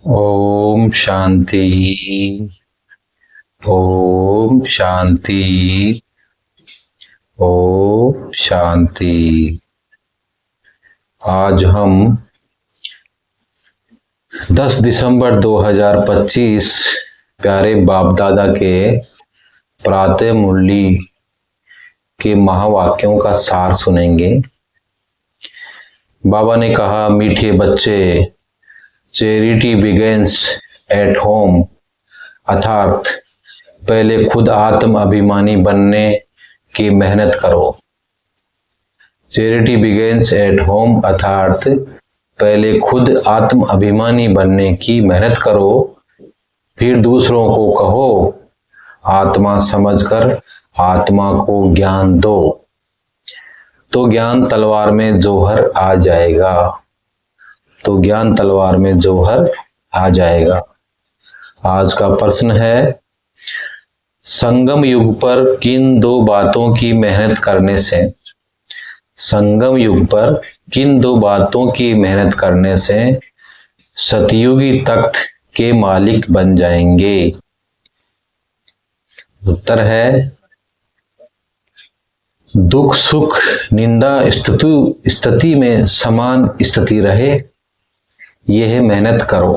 ओम शांति। ओम शांति। ओम शांति। आज हम 10 दिसंबर 2025 प्यारे बाप दादा के प्रातः मुरली के महावाक्यों का सार सुनेंगे। बाबा ने कहा, मीठे बच्चे, चैरिटी बिगेन्स एट होम, अर्थात पहले खुद आत्म अभिमानी बनने की मेहनत करो। चैरिटी बिगेन्स एट होम अर्थात पहले खुद आत्म अभिमानी बनने की मेहनत करो, फिर दूसरों को कहो, आत्मा समझकर आत्मा को ज्ञान दो, तो ज्ञान तलवार में जौहर आ जाएगा। तो ज्ञान तलवार में जौहर आ जाएगा। आज का प्रश्न है, संगम युग पर किन दो बातों की मेहनत करने से, संगम युग पर किन दो बातों की मेहनत करने से सतयुगी तख्त के मालिक बन जाएंगे? उत्तर है, दुख सुख निंदा स्थिति में समान स्थिति रहे, यह मेहनत करो।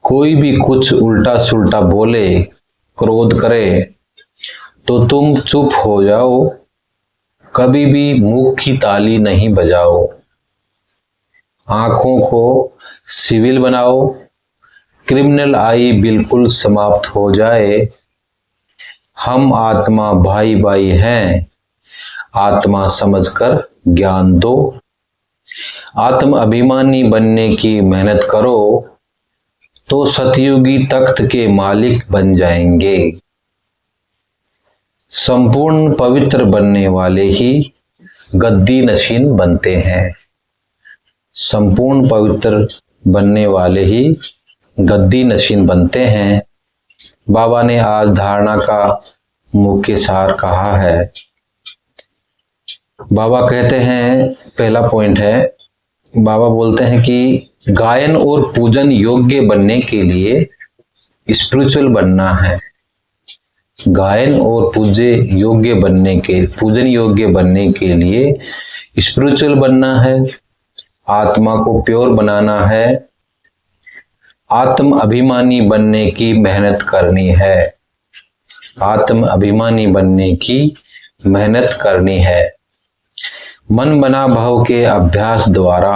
कोई भी कुछ उल्टा सुल्टा बोले, क्रोध करे, तो तुम चुप हो जाओ, कभी भी मुख की ताली नहीं बजाओ। आंखों को सिविल बनाओ, क्रिमिनल आई बिल्कुल समाप्त हो जाए। हम आत्मा भाई भाई हैं, आत्मा समझकर ज्ञान दो। आत्म अभिमानी बनने की मेहनत करो, तो सतयुगी तख्त के मालिक बन जाएंगे। संपूर्ण पवित्र बनने वाले ही गद्दी नशीन बनते हैं। संपूर्ण पवित्र बनने वाले ही गद्दी नशीन बनते हैं। बाबा ने आज धारणा का मुख्य सार कहा है। बाबा कहते हैं, पहला पॉइंट है, बाबा बोलते हैं कि गायन और पूजन योग्य बनने के लिए स्पिरिचुअल बनना है। गायन और पूजन योग्य बनने के लिए स्पिरिचुअल बनना है, आत्मा को प्योर बनाना है, आत्म अभिमानी बनने की मेहनत करनी है। आत्म अभिमानी बनने की मेहनत करनी है। मन बना भाव के अभ्यास द्वारा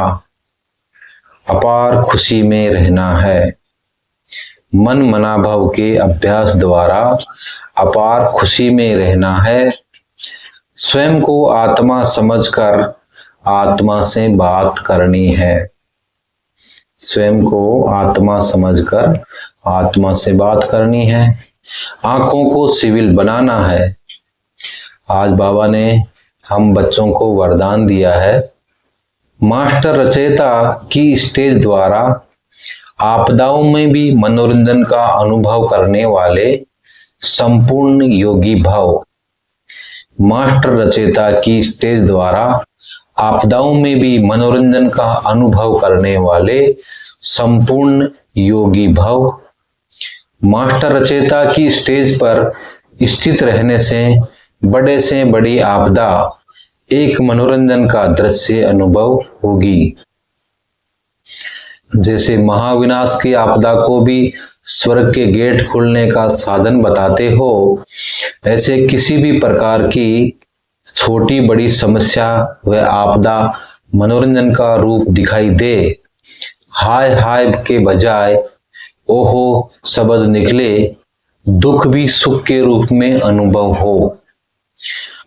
अपार खुशी में रहना है। मन मना भाव के अभ्यास द्वारा अपार खुशी में रहना है। स्वयं को आत्मा समझकर आत्मा से बात करनी है। स्वयं को आत्मा समझकर आत्मा से बात करनी है। आंखों को सिविल बनाना है। आज बाबा ने हम बच्चों को वरदान दिया है, मास्टर रचयिता की स्टेज द्वारा आपदाओं में भी मनोरंजन का अनुभव करने वाले संपूर्ण योगी भव। मास्टर रचयिता की स्टेज द्वारा आपदाओं में भी मनोरंजन का अनुभव करने वाले संपूर्ण योगी भव। मास्टर रचयिता की स्टेज पर स्थित रहने से बड़ी आपदा एक मनोरंजन का दृश्य अनुभव होगी। जैसे महाविनाश की आपदा को भी स्वर्ग के गेट खुलने का साधन बताते हो, ऐसे किसी भी प्रकार की छोटी बड़ी समस्या व आपदा मनोरंजन का रूप दिखाई दे, हाय हाय के बजाय ओहो शब्द निकले, दुख भी सुख के रूप में अनुभव हो।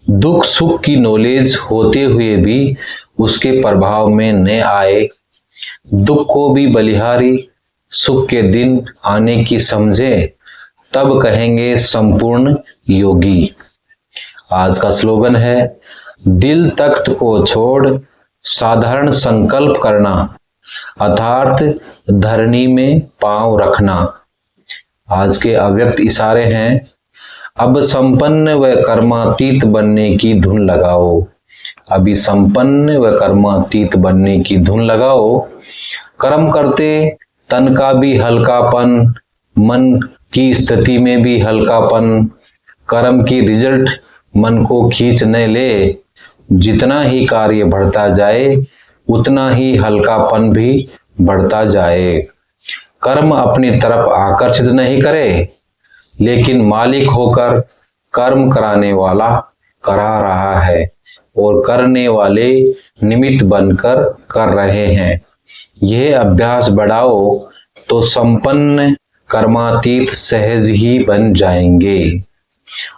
दुख सुख की नॉलेज होते हुए भी उसके प्रभाव में न आए, दुख को भी बलिहारी, सुख के दिन आने की समझे, तब कहेंगे संपूर्ण योगी। आज का स्लोगन है, दिल तख्त को छोड़ साधारण संकल्प करना, अर्थात धरनी में पांव रखना। आज के अव्यक्त इशारे हैं, अब संपन्न व कर्मातीत बनने की धुन लगाओ। अभी संपन्न व कर्मातीत बनने की धुन लगाओ। कर्म करते तन का भी हल्कापन, मन की स्थिति में भी हल्कापन, कर्म की रिजल्ट मन को खींच न ले। जितना ही कार्य बढ़ता जाए उतना ही हल्कापन भी बढ़ता जाए। कर्म अपनी तरफ आकर्षित नहीं करे, लेकिन मालिक होकर कर्म कराने वाला करा रहा है और करने वाले निमित्त बनकर कर रहे हैं। यह अभ्यास बढ़ाओ तो संपन्न कर्मातीत सहज ही बन जाएंगे।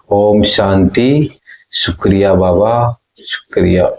ओम शांति। शुक्रिया बाबा, शुक्रिया।